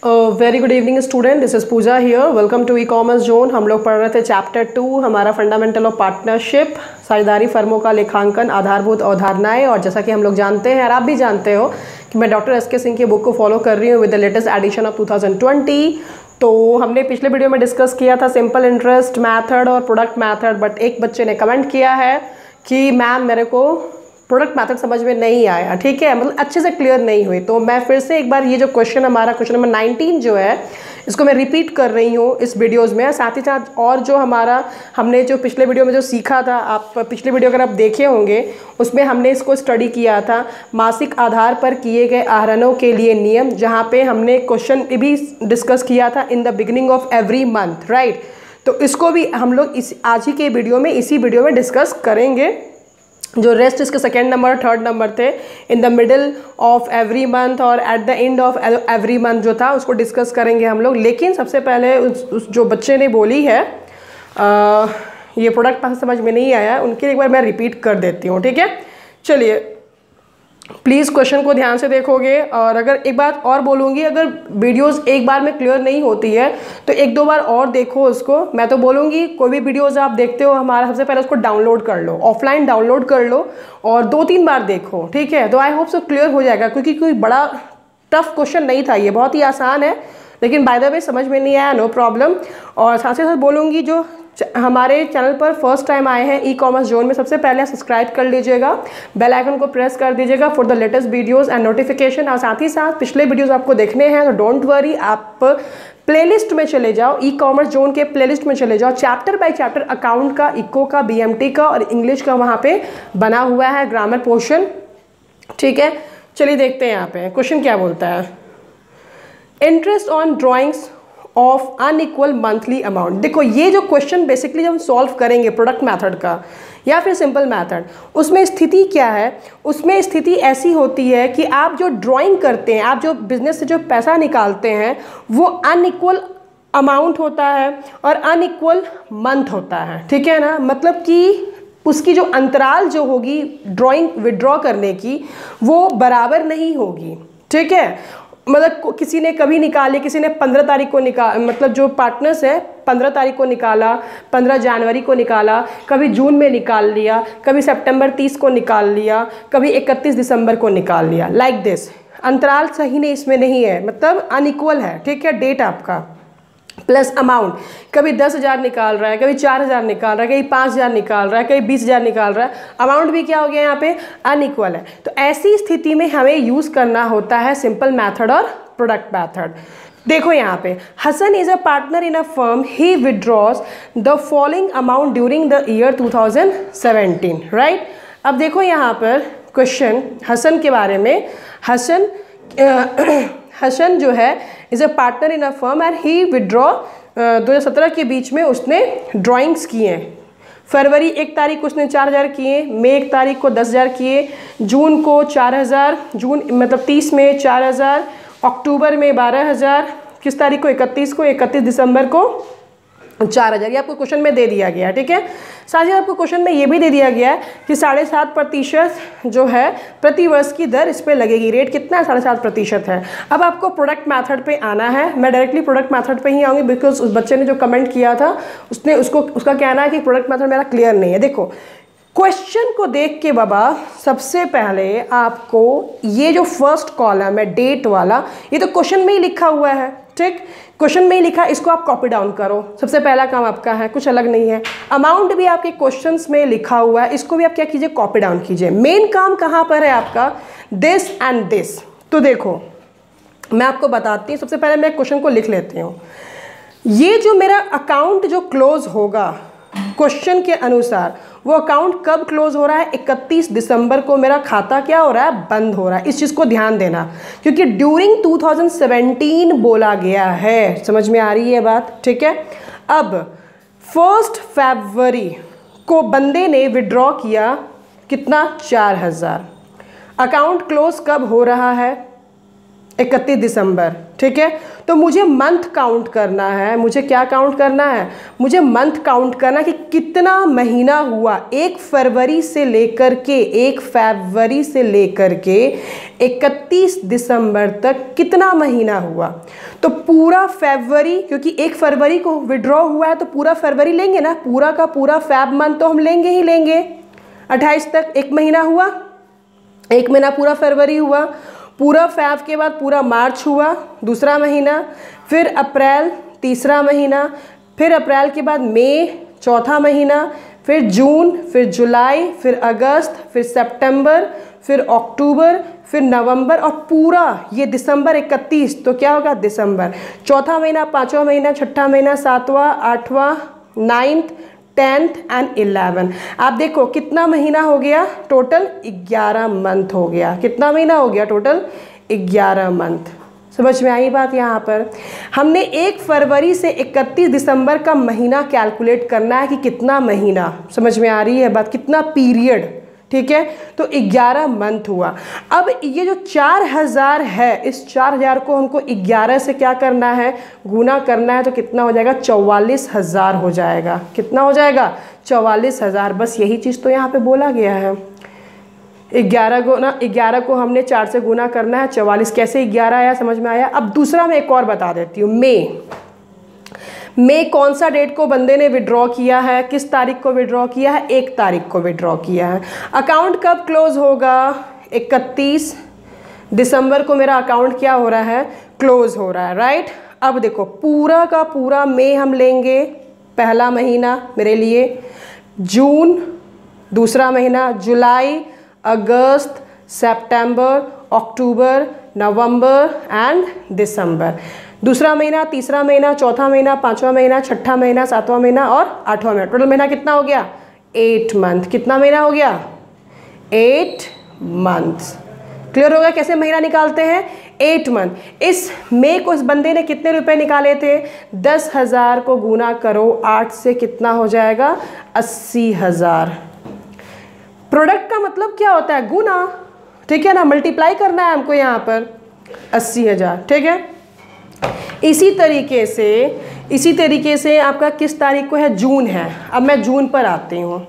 Very good evening student, this is Pooja here. Welcome to e commerce zone. हम लोग पढ़ रहे थे चैप्टर 2, हमारा फंडामेंटल ऑफ पार्टनरशिप, साझेदारी फर्मों का लेखांकन, आधारभूत अवधारणाएं। और जैसा कि हम लोग जानते हैं और आप भी जानते हो कि मैं डॉक्टर एस के सिंह की बुक को फॉलो कर रही हूँ with the latest edition of 2020। तो हमने पिछले वीडियो में डिस्कस किया था सिंपल इंटरेस्ट मैथड और प्रोडक्ट मैथड, बट एक बच्चे ने कमेंट किया है कि मैम मेरे को प्रोडक्ट मैथड समझ में नहीं आया, ठीक है, मतलब अच्छे से क्लियर नहीं हुई। तो मैं फिर से एक बार ये जो क्वेश्चन हमारा क्वेश्चन नंबर 19 जो है इसको मैं रिपीट कर रही हूँ इस वीडियोज़ में। साथ ही साथ और जो हमारा हमने जो पिछले वीडियो में जो सीखा था, आप पिछले वीडियो अगर आप देखे होंगे उसमें हमने इसको स्टडी किया था मासिक आधार पर किए गए आहरणों के लिए नियम, जहाँ पे हमने क्वेश्चन भी डिस्कस किया था in the beginning of every month, right. तो इसको भी हम लोग इस आज ही के वीडियो में इसी वीडियो में डिस्कस करेंगे। जो रेस्ट इसके सेकेंड नंबर थर्ड नंबर थे, in the middle of every month और at the end of every month जो था उसको डिस्कस करेंगे हम लोग। लेकिन सबसे पहले उस जो बच्चे ने बोली है ये प्रोडक्ट पास समझ में नहीं आया, उनके लिए एक बार मैं रिपीट कर देती हूँ, ठीक है। चलिए प्लीज़ क्वेश्चन को ध्यान से देखोगे। और अगर एक बात और बोलूँगी, अगर वीडियोस एक बार में क्लियर नहीं होती है तो एक दो बार और देखो उसको। मैं तो बोलूँगी कोई भी वीडियोस आप देखते हो हमारा, सबसे पहले उसको डाउनलोड कर लो, ऑफलाइन डाउनलोड कर लो और 2-3 बार देखो, ठीक है। तो आई होप सो क्लियर हो जाएगा, क्योंकि कोई बड़ा टफ क्वेश्चन नहीं था, ये बहुत ही आसान है। लेकिन बाय द वे समझ में नहीं आया, नो प्रॉब्लम। और साथ ही साथ बोलूँगी जो हमारे चैनल पर फर्स्ट टाइम आए हैं ई कॉमर्स जोन में, सबसे पहले सब्सक्राइब कर लीजिएगा, बेल आइकन को प्रेस कर दीजिएगा for the latest videos and notification. और साथ ही साथ पिछले वीडियोस आपको देखने हैं तो डोंट वरी, आप प्लेलिस्ट में चले जाओ, ई कॉमर्स जोन के प्लेलिस्ट में चले जाओ, चैप्टर बाय चैप्टर अकाउंट का, इको का, बीएमटी का और इंग्लिश का वहाँ पे बना हुआ है ग्रामर पोर्शन, ठीक है। चलिए देखते हैं यहाँ पे क्वेश्चन क्या बोलता है। Interest on drawings of unequal monthly amount. देखो ये जो क्वेश्चन बेसिकली जब हम सॉल्व करेंगे प्रोडक्ट मेथड का या फिर सिंपल मेथड, उसमें स्थिति क्या है, उसमें स्थिति ऐसी होती है कि आप जो ड्राइंग करते हैं, आप जो बिजनेस से जो पैसा निकालते हैं वो अनइक्वल अमाउंट होता है और अनइक्वल मंथ होता है, ठीक है ना। मतलब कि उसकी जो अंतराल जो होगी ड्राइंग विड्रॉ करने की वो बराबर नहीं होगी, ठीक है। मतलब किसी ने कभी निकाली, किसी ने 15 तारीख को मतलब जो पार्टनर्स है 15 तारीख को निकाला, 15 जनवरी को निकाला, कभी जून में निकाल लिया, कभी सितंबर 30 को निकाल लिया, कभी 31 दिसंबर को निकाल लिया, लाइक दिस। अंतराल सही नहीं इसमें नहीं है, मतलब अनइक्वल है, ठीक है। डेट आपका प्लस अमाउंट, कभी 10,000 निकाल रहा है, कभी 4,000 निकाल रहा है, कभी 5,000 निकाल रहा है, कभी 20,000 निकाल रहा है, अमाउंट भी क्या हो गया यहाँ पे अनइक्वल है। तो ऐसी स्थिति में हमें यूज़ करना होता है सिंपल मैथड और प्रोडक्ट मैथड। देखो यहाँ पे Hasan is a partner in a firm, he withdraws the following amount during the year 2017, right. अब देखो यहाँ पर क्वेश्चन हसन के बारे में, हसन जो है is a partner in a firm and he withdraw 2017 के बीच में उसने ड्राइंग्स किए। फरवरी 1 तारीख को उसने 4,000 किए, मई 1 तारीख को 10,000 किए, जून को 4,000, जून मतलब 30 में 4,000, अक्टूबर में 12,000, किस तारीख को 31 दिसंबर को 4,000। ये आपको क्वेश्चन में दे दिया गया है, ठीक है। साथ ही आपको क्वेश्चन में ये भी दे दिया गया है कि 7.5% जो है प्रति वर्ष की दर इस पर लगेगी। रेट कितना है? 7.5% है। अब आपको प्रोडक्ट मैथड पे आना है। मैं डायरेक्टली प्रोडक्ट मैथड पे ही आऊँगी बिकॉज उस बच्चे ने जो कमेंट किया था उसका कहना है कि प्रोडक्ट मैथड मेरा क्लियर नहीं है। देखो क्वेश्चन को देख के बाबा सबसे पहले आपको ये जो फर्स्ट कॉलम है डेट वाला, ये तो क्वेश्चन में ही लिखा हुआ है, ठीक, क्वेश्चन में ही लिखा, इसको आप कॉपी डाउन करो। सबसे पहला काम आपका है, कुछ अलग नहीं है। अमाउंट भी आपके क्वेश्चंस में लिखा हुआ है, इसको भी आप क्या कीजिए, कॉपी डाउन कीजिए। मेन काम कहाँ पर है आपका, दिस एंड दिस। तो देखो मैं आपको बताती हूँ, सबसे पहले मैं क्वेश्चन को लिख लेती हूँ। ये जो मेरा अकाउंट जो क्लोज होगा क्वेश्चन के अनुसार, वो अकाउंट कब क्लोज हो रहा है, 31 दिसंबर को मेरा खाता क्या हो रहा है, बंद हो रहा है। इस चीज़ को ध्यान देना, क्योंकि ड्यूरिंग 2017 बोला गया है। समझ में आ रही है बात, ठीक है। अब 1 फरवरी को बंदे ने विड्रॉ किया कितना, 4,000। अकाउंट क्लोज कब हो रहा है, 31 दिसंबर, ठीक है। तो मुझे मंथ काउंट करना है, मुझे क्या काउंट करना है, मुझे मंथ काउंट करना कि कितना महीना हुआ 1 फरवरी से लेकर के 31 दिसंबर तक कितना महीना हुआ। तो पूरा फरवरी, क्योंकि 1 फरवरी को विड्रॉ हुआ है तो पूरा फरवरी लेंगे ना, पूरा का पूरा फैब मंथ तो हम लेंगे ही लेंगे। 28 तक 1 महीना हुआ, 1 महीना पूरा फरवरी हुआ, पूरा फैब के बाद पूरा मार्च हुआ दूसरा महीना, फिर अप्रैल तीसरा महीना, फिर अप्रैल के बाद मई चौथा महीना, फिर जून, फिर जुलाई, फिर अगस्त, फिर सितंबर, फिर अक्टूबर, फिर नवंबर और पूरा ये दिसंबर 31। तो क्या होगा, दिसंबर चौथा महीना, पाँचवा महीना, छठा महीना, सातवां, आठवां, 9th, 10th एंड 11। आप देखो कितना महीना हो गया, टोटल 11 मंथ हो गया। कितना महीना हो गया, टोटल 11 मंथ। समझ में आई बात। यहाँ पर हमने 1 फरवरी से 31 दिसंबर का महीना कैलकुलेट करना है कि कितना महीना, समझ में आ रही है बात, कितना पीरियड, ठीक है। तो 11 मंथ हुआ। अब ये जो 4000 है, इस 4000 को हमको 11 से क्या करना है, गुना करना है। तो कितना हो जाएगा, 44,000 हो जाएगा। कितना हो जाएगा, 44,000। बस यही चीज़ तो यहाँ पे बोला गया है। 11 को हमने 4 से गुना करना है, 44 कैसे 11 आया, समझ में आया। अब दूसरा मैं एक और बता देती हूँ। मई कौन सा डेट को बंदे ने विड्रॉ किया है, किस तारीख को विड्रॉ किया है, 1 तारीख को विड्रॉ किया है। अकाउंट कब क्लोज होगा, 31 दिसंबर को मेरा अकाउंट क्या हो रहा है, क्लोज हो रहा है, राइट। अब देखो पूरा का पूरा मई हम लेंगे, पहला महीना मेरे लिए, जून दूसरा महीना, जुलाई, अगस्त, सितंबर, अक्टूबर, नवंबर एंड दिसंबर। दूसरा महीना, तीसरा महीना, चौथा महीना, पाँचवा महीना, छठा महीना, सातवां महीना और 8वां महीना। टोटल महीना कितना हो गया, 8 मंथ। कितना महीना हो गया, 8 मंथ्स। क्लियर होगा कैसे महीना निकालते हैं, 8 मंथ। इस मई को इस बंदे ने कितने रुपए निकाले थे, 10,000 को गुना करो 8 से, कितना हो जाएगा, 80,000। प्रोडक्ट का मतलब क्या होता है, गुना, ठीक है ना, मल्टीप्लाई करना है हमको यहाँ पर 80,000, ठीक है। इसी तरीके से आपका किस तारीख को है, जून है। अब मैं जून पर आती हूँ।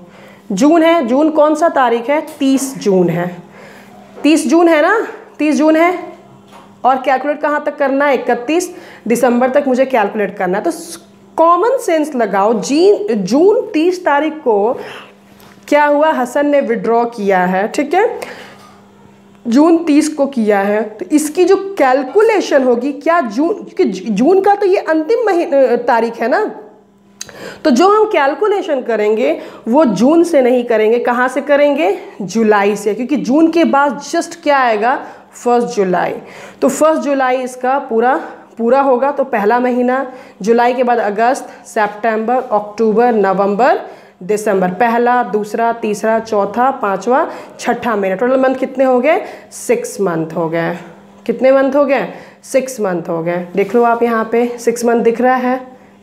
जून है, जून कौन सा तारीख है, 30 जून है। 30 जून है ना, 30 जून है। और कैलकुलेट कहाँ तक करना है, 31 दिसंबर तक मुझे कैलकुलेट करना है। तो कॉमन सेंस लगाओ, जून 30 तारीख को क्या हुआ, हसन ने विड्रॉ किया है, ठीक है, जून 30 को किया है। तो इसकी जो कैलकुलेशन होगी, क्या जून, क्योंकि जून का तो ये अंतिम तारीख है ना, तो जो हम कैलकुलेशन करेंगे वो जून से नहीं करेंगे, कहाँ से करेंगे, जुलाई से, क्योंकि जून के बाद जस्ट क्या आएगा, 1 जुलाई। तो 1 जुलाई इसका पूरा होगा। तो पहला महीना, जुलाई के बाद अगस्त, सितंबर, अक्टूबर, नवंबर, दिसंबर, पहला, दूसरा, तीसरा, चौथा, पांचवा, छठा महीना। टोटल मंथ कितने हो गए, 6 मंथ हो गए। कितने मंथ हो गए, 6 मंथ हो गए। देख लो आप यहाँ पे 6 मंथ दिख रहा है,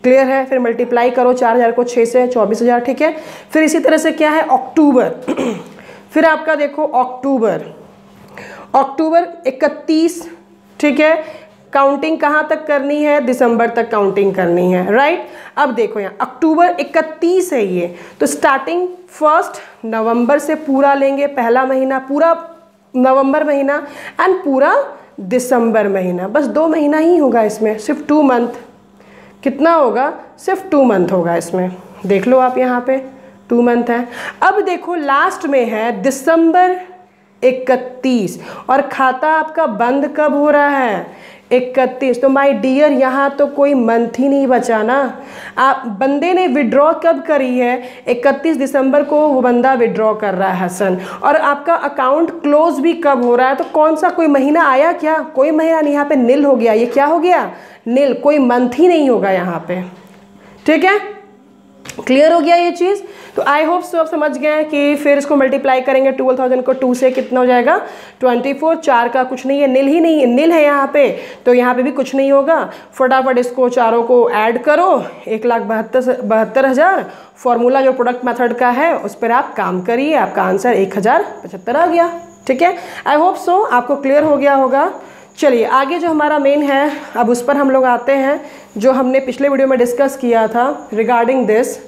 क्लियर है। फिर मल्टीप्लाई करो 4000 को 6 से, 24,000, ठीक है। फिर इसी तरह से क्या है, अक्टूबर फिर आपका देखो अक्टूबर 31, ठीक है। काउंटिंग कहाँ तक करनी है, दिसंबर तक काउंटिंग करनी है, राइट। अब देखो यहाँ अक्टूबर 31 है ये, तो स्टार्टिंग 1 नवंबर से पूरा लेंगे, पहला महीना, पूरा नवंबर महीना एंड पूरा दिसंबर महीना। बस 2 महीना ही होगा इसमें, सिर्फ 2 मंथ। कितना होगा, सिर्फ 2 मंथ होगा इसमें। देख लो आप यहाँ पे 2 मंथ है। अब देखो लास्ट में है दिसंबर 31 और खाता आपका बंद कब हो रहा है, 31। तो माय डियर यहाँ तो कोई मंथ ही नहीं बचा ना। आप बंदे ने विड्रॉ कब करी है, 31 दिसंबर को वो बंदा विड्रॉ कर रहा है हसन, और आपका अकाउंट क्लोज भी कब हो रहा है। तो कौन सा कोई महीना आया क्या, कोई महीना नहीं, यहाँ पे नील हो गया। ये क्या हो गया, नील, कोई मंथ ही नहीं होगा यहाँ पे, ठीक है। क्लियर हो गया ये चीज़। तो आई होप सो आप समझ गए हैं कि फिर इसको मल्टीप्लाई करेंगे 12,000 को 2 से, कितना हो जाएगा 24। 4 का कुछ नहीं है, नील ही नहीं है, नील है यहाँ पे, तो यहाँ पे भी कुछ नहीं होगा। फटाफट इसको चारों को ऐड करो, 1,72,000। फॉर्मूला जो प्रोडक्ट मेथड का है उस पर आप काम करिए, आपका आंसर 1075 आ गया, ठीक है। आई होप सो आपको क्लियर हो गया होगा। चलिए आगे जो हमारा मेन है, अब उस पर हम लोग आते हैं, जो हमने पिछले वीडियो में डिस्कस किया था। Regarding this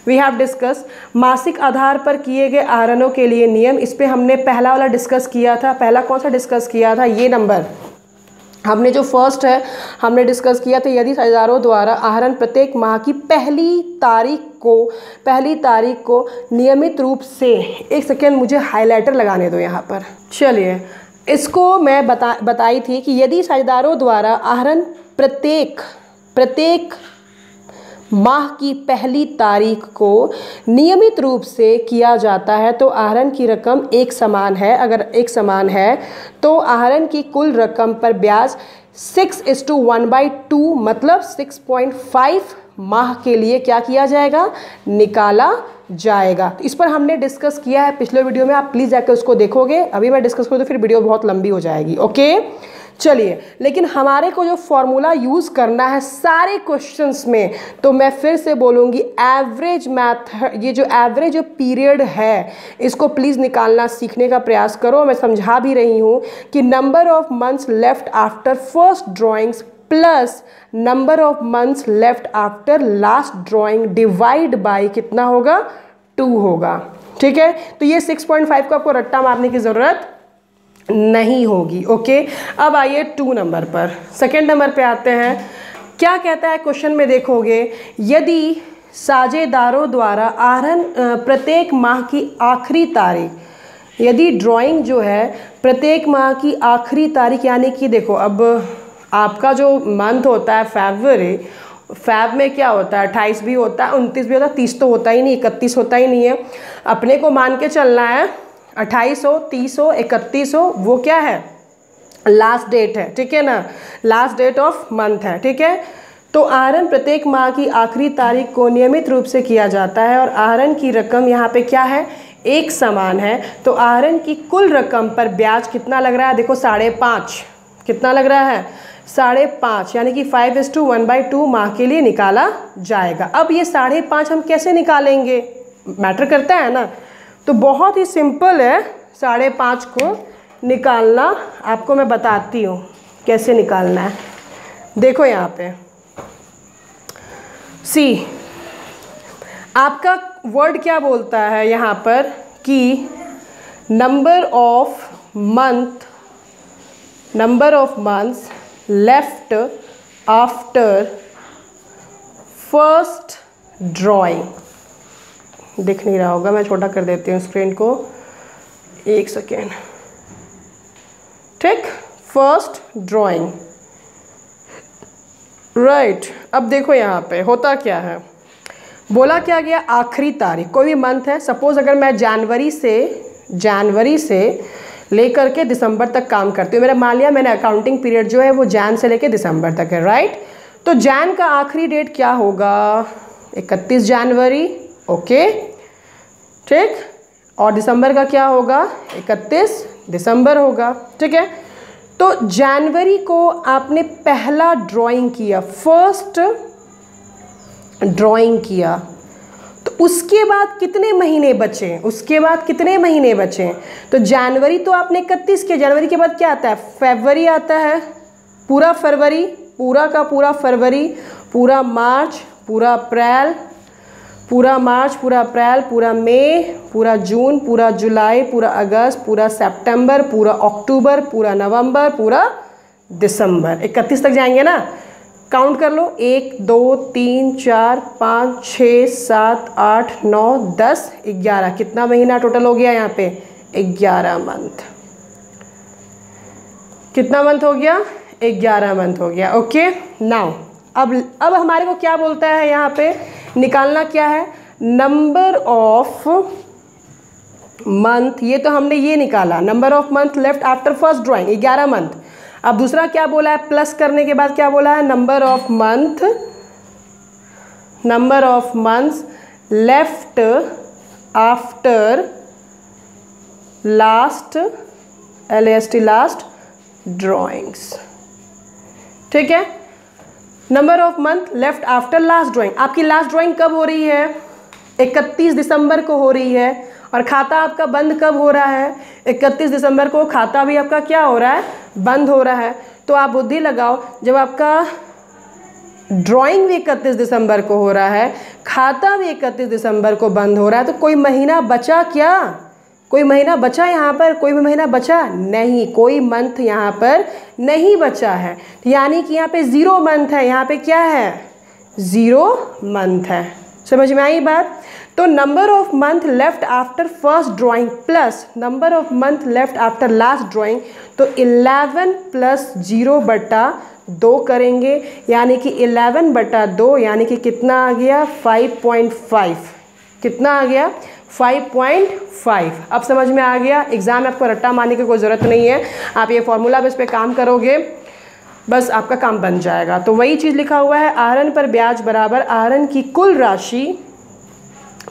we have discuss मासिक आधार पर किए गए आहरणों के लिए नियम। इस पे हमने पहला वाला डिस्कस किया था। पहला कौन सा डिस्कस किया था? ये नंबर हमने जो फर्स्ट है हमने डिस्कस किया था। यदि साझेदारों द्वारा आहरण प्रत्येक माह की पहली तारीख को नियमित रूप से, एक सेकेंड मुझे हाइलाइटर लगाने दो यहाँ पर। चलिए इसको मैं बताई थी कि यदि साझेदारों द्वारा आहरण प्रत्येक माह की पहली तारीख को नियमित रूप से किया जाता है तो आहरण की रकम एक समान है। अगर एक समान है तो आहरण की कुल रकम पर ब्याज 6:1/2 मतलब 6.5 माह के लिए क्या किया जाएगा? निकाला जाएगा। तो इस पर हमने डिस्कस किया है पिछले वीडियो में, आप प्लीज़ जाकर उसको देखोगे। अभी मैं डिस्कस करूँ तो फिर वीडियो बहुत लंबी हो जाएगी। ओके चलिए, लेकिन हमारे को जो फॉर्मूला यूज़ करना है सारे क्वेश्चंस में, तो मैं फिर से बोलूँगी एवरेज मैथड, ये जो एवरेज जो पीरियड है इसको प्लीज़ निकालना सीखने का प्रयास करो। मैं समझा भी रही हूँ कि number of months left after first drawings plus number of months left after last drawing divide by कितना होगा? 2 होगा। ठीक है, तो ये 6.5 को आपको रट्टा मारने की ज़रूरत नहीं होगी। ओके, अब आइए 2 नंबर पर, सेकेंड नंबर पे आते हैं। क्या कहता है क्वेश्चन में? देखोगे यदि साझेदारों द्वारा आहरण प्रत्येक माह की आखिरी तारीख, यदि ड्राइंग जो है प्रत्येक माह की आखिरी तारीख, यानी कि देखो अब आपका जो मंथ होता है फरवरी, फैब में क्या होता है? 28 भी होता है, 29 भी होता है, 30 तो होता ही नहीं, 31 होता ही नहीं है। अपने को मान के चलना है 28 हो, 30 हो, 31 हो, वो क्या है? लास्ट डेट है। ठीक है ना, लास्ट डेट ऑफ मंथ है। ठीक है, तो आहरण प्रत्येक माह की आखिरी तारीख को नियमित रूप से किया जाता है और आहरण की रकम यहाँ पे क्या है? एक समान है। तो आहरण की कुल रकम पर ब्याज कितना लग रहा है? देखो 5.5 कितना लग रहा है? 5.5 यानी कि 5:1/2 माह के लिए निकाला जाएगा। अब ये 5.5 हम कैसे निकालेंगे? मैटर करता है ना, तो बहुत ही सिंपल है 5.5 को निकालना। आपको मैं बताती हूँ कैसे निकालना है। देखो यहाँ पे सी, आपका वर्ड क्या बोलता है यहाँ पर कि number of months left after first drawing. दिख नहीं रहा होगा, मैं छोटा कर देती हूँ स्क्रीन को, एक सेकेंड। ठीक, फर्स्ट ड्राइंग, राइट। अब देखो यहाँ पे होता क्या है, बोला क्या गया? आखिरी तारीख, कोई भी मंथ है। सपोज अगर मैं जनवरी से लेकर के दिसंबर तक काम करती हूँ, मेरा मान लिया मैंने अकाउंटिंग पीरियड जो है वो जैन से लेकर दिसंबर तक है, राइट। तो जैन का आखिरी डेट क्या होगा? 31 जनवरी। ओके ठीक, और दिसंबर का क्या होगा? 31 दिसंबर होगा। ठीक है, तो जनवरी को आपने पहला ड्राइंग किया, फर्स्ट ड्राइंग किया, तो उसके बाद कितने महीने बचे? तो जनवरी तो आपने 31 किया, जनवरी के बाद क्या आता है? फरवरी आता है, पूरा फरवरी, पूरा का पूरा फरवरी, पूरा मार्च, पूरा अप्रैल, पूरा मई, पूरा जून, पूरा जुलाई, पूरा अगस्त, पूरा सितंबर, पूरा अक्टूबर, पूरा नवंबर, पूरा दिसंबर। 31 तक जाएंगे ना, काउंट कर लो, 1 2 3 4 5 6 7 8 9 10 11, कितना महीना टोटल हो गया यहाँ पे? 11 मंथ। कितना मंथ हो गया? 11 मंथ हो गया। ओके, नाउ अब हमारे को क्या बोलता है यहाँ पे? निकालना क्या है? Number of month. ये तो हमने ये निकाला, number of month left after first drawing 11 month. अब दूसरा क्या बोला है? प्लस करने के बाद क्या बोला है? Number of months left after last last drawings. ठीक है, number of month left after last drawing. आपकी लास्ट ड्राइंग कब हो रही है? 31 दिसंबर को हो रही है, और खाता आपका बंद कब हो रहा है? 31 दिसंबर को खाता भी आपका क्या हो रहा है? बंद हो रहा है। तो आप बुद्धि लगाओ, जब आपका ड्राइंग भी 31 दिसंबर को हो रहा है, खाता भी 31 दिसंबर को बंद हो रहा है, तो कोई महीना बचा क्या? कोई महीना बचा यहाँ पर? कोई भी महीना बचा नहीं, कोई मंथ यहाँ पर नहीं बचा है। यानी कि यहाँ पे 0 मंथ है, यहाँ पे क्या है? 0 मंथ है। समझ में आई बात? तो number of month left after first drawing plus number of month left after last drawing, तो 11 प्लस 0/2 करेंगे, यानी कि 11/2, यानी कि कितना आ गया? 5.5। कितना आ गया? 5.5। अब समझ में आ गया? एग्जाम में आपको रट्टा मारने की कोई ज़रूरत नहीं है, आप ये फॉर्मूला बेस पे काम करोगे, बस आपका काम बन जाएगा। तो वही चीज़ लिखा हुआ है, आहरण पर ब्याज बराबर आहरण की कुल राशि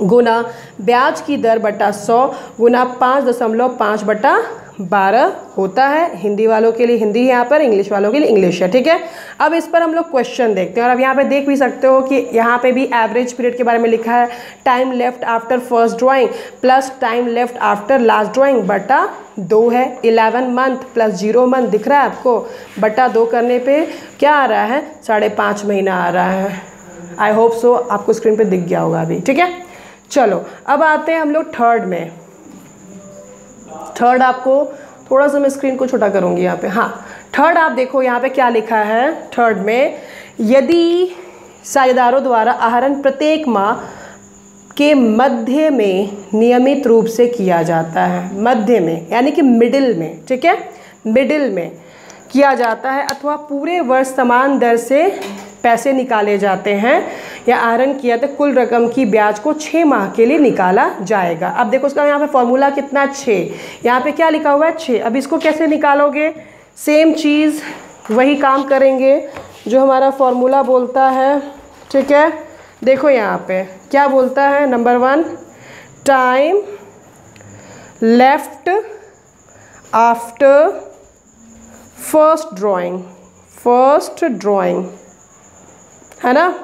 गुना ब्याज की दर बटा 100 गुना 5.5/12 होता है। हिंदी वालों के लिए हिंदी है यहाँ पर, इंग्लिश वालों के लिए इंग्लिश है, ठीक है। अब इस पर हम लोग क्वेश्चन देखते हैं, और अब यहाँ पे देख भी सकते हो कि यहाँ पे भी एवरेज पीरियड के बारे में लिखा है, time left after first drawing plus time left after last drawing बटा 2 है। 11 मंथ प्लस 0 मंथ दिख रहा है आपको, बटा 2 करने पे क्या आ रहा है? 5.5 महीना आ रहा है। आई होप सो आपको स्क्रीन पे दिख गया होगा अभी, ठीक है। चलो अब आते हैं हम लोग थर्ड में। थर्ड आपको थोड़ा सा मैं स्क्रीन को छोटा करूँगी यहाँ पे, हाँ। थर्ड आप देखो यहाँ पे क्या लिखा है थर्ड में, यदि साझेदारों द्वारा आहरण प्रत्येक माह के मध्य में नियमित रूप से किया जाता है, मध्य में यानी कि मिडिल में, ठीक है, मिडिल में किया जाता है, अथवा पूरे वर्ष समान दर से पैसे निकाले जाते हैं या आहरण किया तो कुल रकम की ब्याज को 6 माह के लिए निकाला जाएगा। अब देखो उसका यहाँ पे फॉर्मूला कितना? 6। यहाँ पे क्या लिखा हुआ है? 6। अब इसको कैसे निकालोगे? सेम चीज़, वही काम करेंगे जो हमारा फॉर्मूला बोलता है, ठीक है। देखो यहाँ पे क्या बोलता है, number 1 time left after first drawing, है ना।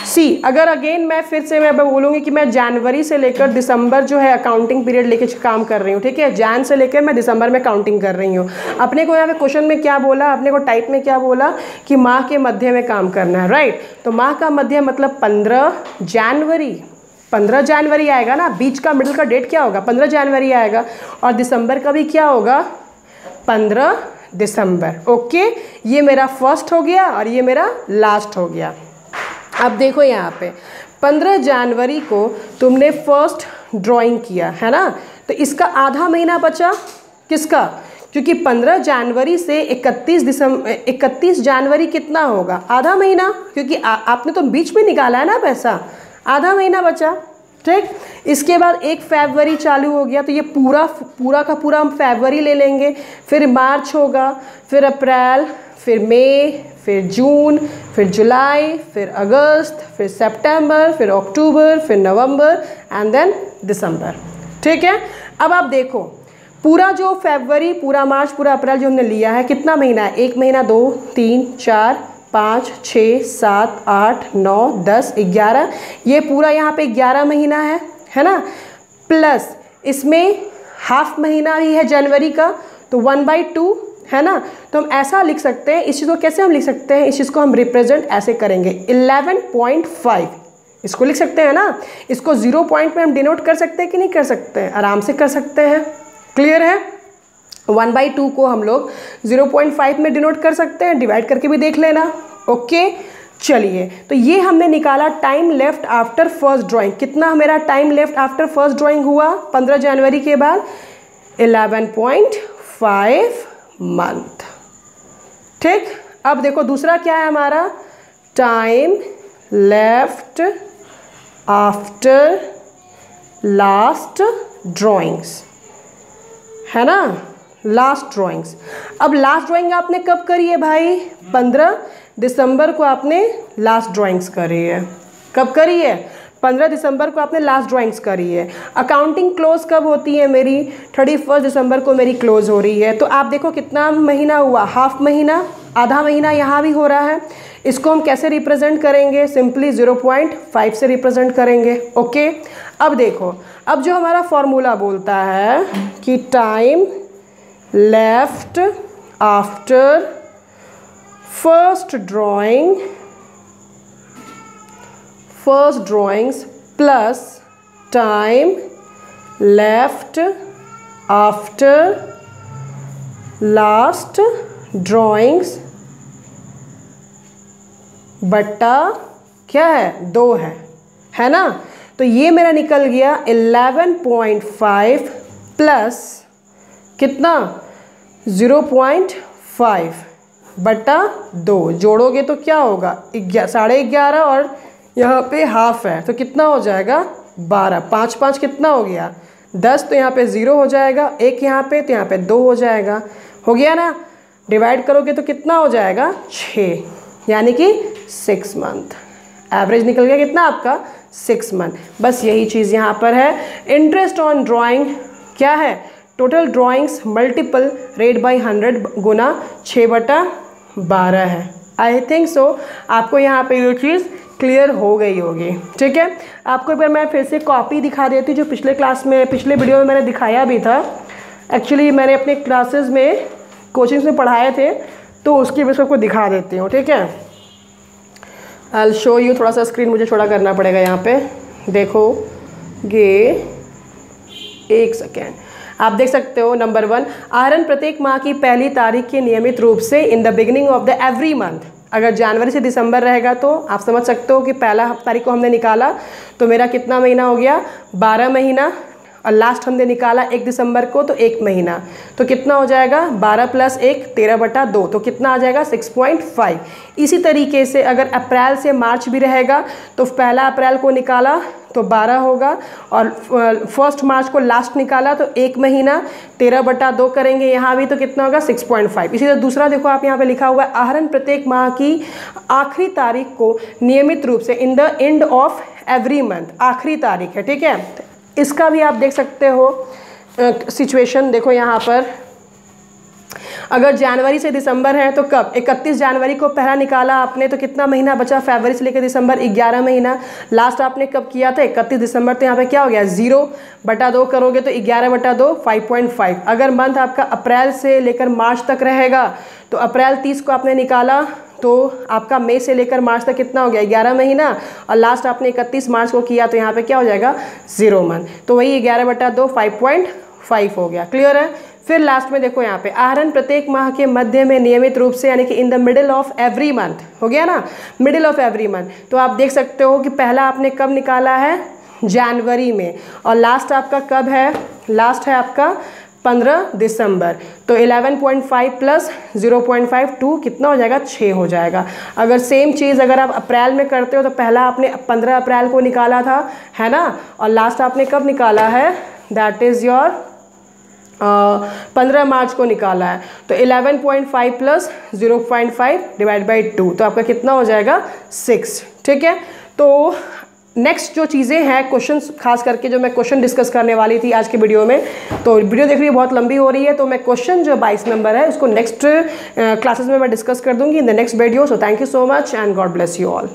सी, अगर अगेन मैं फिर से मैं बोलूँगी कि मैं जनवरी से लेकर दिसंबर जो है अकाउंटिंग पीरियड लेके काम कर रही हूँ, ठीक है, जैन से लेकर मैं दिसंबर में काउंटिंग कर रही हूँ। अपने को यहाँ पे क्वेश्चन में क्या बोला, अपने को टाइप में क्या बोला कि माह के मध्य में काम करना है, राइट। तो माह का मध्य मतलब 15 जनवरी आएगा ना, बीच का मिडिल का डेट क्या होगा? 15 जनवरी आएगा, और दिसंबर का भी क्या होगा? 15 दिसंबर। ओके, ये मेरा फर्स्ट हो गया और ये मेरा लास्ट हो गया। अब देखो यहाँ पे 15 जनवरी को तुमने फर्स्ट ड्राइंग किया है ना, तो इसका आधा महीना बचा किसका? क्योंकि 15 जनवरी से 31 जनवरी कितना होगा? आधा महीना, क्योंकि आपने तो बीच में निकाला है ना पैसा, आधा महीना बचा, ठीक। इसके बाद 1 फरवरी चालू हो गया, तो ये पूरा का पूरा हम फरवरी ले लेंगे, फिर मार्च होगा, फिर अप्रैल, फिर मई, फिर जून, फिर जुलाई, फिर अगस्त, फिर सितंबर, फिर अक्टूबर, फिर नवंबर एंड देन दिसंबर, ठीक है। अब आप देखो पूरा जो फरवरी, पूरा मार्च, पूरा अप्रैल जो हमने लिया है, कितना महीना है? 1 महीना, 2, 3, 4, 5, 6, 7, 8, 9, 10, 11, ये पूरा यहाँ पे 11 महीना है ना, प्लस इसमें हाफ महीना ही है जनवरी का, तो 1/2 है ना। तो हम ऐसा लिख सकते हैं, इस चीज़ को कैसे हम लिख सकते हैं? इस चीज़ को हम रिप्रेजेंट ऐसे करेंगे 11.5, इसको लिख सकते हैं ना। इसको 0 पॉइंट में हम डिनोट कर सकते हैं कि नहीं कर सकते हैं? आराम से कर सकते हैं, क्लियर है। 1/2 को हम लोग 0.5 में डिनोट कर सकते हैं, डिवाइड करके भी देख लेना, ओके। चलिए, तो ये हमने निकाला time left after first drawing. कितना मेरा time left after first drawing हुआ 15 जनवरी के बाद? 11.5 मंथ, ठीक। अब देखो दूसरा क्या है हमारा, time left after last drawings, है ना, लास्ट ड्राइंग्स। अब लास्ट ड्राइंग आपने कब करी है भाई? 15 दिसंबर को आपने लास्ट ड्राइंग्स करी है। कब करी है? 15 दिसंबर को आपने लास्ट ड्राइंग्स करी है। अकाउंटिंग क्लोज कब होती है मेरी? 31 दिसंबर को मेरी क्लोज हो रही है। तो आप देखो कितना महीना हुआ? हाफ महीना, आधा महीना यहाँ भी हो रहा है। इसको हम कैसे रिप्रेजेंट करेंगे? सिंपली 0.5 से रिप्रेजेंट करेंगे, ओके। अब देखो, अब जो हमारा फॉर्मूला बोलता है कि time left after first drawings plus time left after last drawings बट्टा क्या है 2 है ना। तो ये मेरा निकल गया 11.5 प्लस कितना 0.5 बट्टा 2, जोड़ोगे तो क्या होगा 11.5 और यहाँ पे हाफ है तो कितना हो जाएगा 12, 5 5 कितना हो गया 10, तो यहाँ पे 0 हो जाएगा, 1 यहाँ पे तो यहाँ पे 2 हो जाएगा, हो गया ना। डिवाइड करोगे तो कितना हो जाएगा 6, यानी कि 6 मंथ। एवरेज निकल गया कितना आपका 6 मंथ। बस यही चीज़ यहाँ पर है। इंटरेस्ट ऑन ड्राइंग क्या है, total drawings multiple rate by 100 गुना 6/12 है। आई थिंक सो आपको यहाँ पे ये चीज़ क्लियर हो गई होगी। ठीक है, आपको एक बार मैं फिर से कॉपी दिखा देती हूँ जो पिछले वीडियो में मैंने दिखाया भी था। एक्चुअली मैंने अपने क्लासेस में कोचिंग्स में पढ़ाए थे तो उसकी भी सबको दिखा देती हूँ। ठीक है, आई शो यू। थोड़ा सा स्क्रीन मुझे छोटा करना पड़ेगा यहाँ पे, देखोगे 1 सेकेंड। आप देख सकते हो नंबर 1, आहरण प्रत्येक माह की पहली तारीख के नियमित रूप से in the beginning of the every month. अगर जनवरी से दिसंबर रहेगा तो आप समझ सकते हो कि पहला तारीख को हमने निकाला तो मेरा कितना महीना हो गया 12 महीना, और लास्ट हमने निकाला 1 दिसंबर को तो 1 महीना, तो कितना हो जाएगा 12 + 1 13/2, तो कितना आ जाएगा 6.5। इसी तरीके से अगर अप्रैल से मार्च भी रहेगा तो पहला अप्रैल को निकाला तो 12 होगा, और 1 मार्च को लास्ट निकाला तो 1 महीना 13/2 करेंगे यहाँ भी तो कितना होगा 6.5। इसी तरह दूसरा देखो आप यहाँ पे लिखा हुआ है, आहरण प्रत्येक माह की आखिरी तारीख को नियमित रूप से in the end of every month, आखिरी तारीख है। ठीक है, इसका भी आप देख सकते हो सिचुएशन। देखो यहाँ पर अगर जनवरी से दिसंबर है तो कब 31 जनवरी को पहला निकाला आपने तो कितना महीना बचा, फरवरी से लेकर दिसंबर 11 महीना। लास्ट आपने कब किया था 31 दिसंबर, तो यहाँ पे क्या हो गया 0/2 करोगे तो 11/2 5.5। अगर मंथ आपका अप्रैल से लेकर मार्च तक रहेगा तो अप्रैल 30 को आपने निकाला तो आपका मई से लेकर मार्च तक कितना हो गया 11 महीना, और लास्ट आपने 31 मार्च को किया तो यहाँ पे क्या हो जाएगा 0 मंथ, तो वही 11/2 5.5 हो गया। क्लियर है। फिर लास्ट में देखो यहाँ पे, आहरण प्रत्येक माह के मध्य में नियमित रूप से यानी कि in the middle of every month, हो गया ना, मिडिल ऑफ एवरी मंथ। तो आप देख सकते हो कि पहला आपने कब निकाला है जनवरी में, और लास्ट आपका कब है, लास्ट है आपका 15 दिसंबर, तो 11.5 + 0.5 2 कितना हो जाएगा 6 हो जाएगा। अगर सेम चीज़ अगर आप अप्रैल में करते हो तो पहला आपने 15 अप्रैल को निकाला था, है ना, और लास्ट आपने कब निकाला है, दैट इज़ योर 15 मार्च को निकाला है, तो 11.5 + 0.5 / 2, तो आपका कितना हो जाएगा 6। ठीक है, तो नेक्स्ट जो चीज़ें हैं क्वेश्चंस, खास करके जो मैं क्वेश्चन डिस्कस करने वाली थी आज के वीडियो में, तो वीडियो देख रही है बहुत लंबी हो रही है, तो मैं क्वेश्चन जो 22 नंबर है उसको नेक्स्ट क्लासेस में मैं डिस्कस कर दूंगी in the next video. So thank you so much and God bless you all.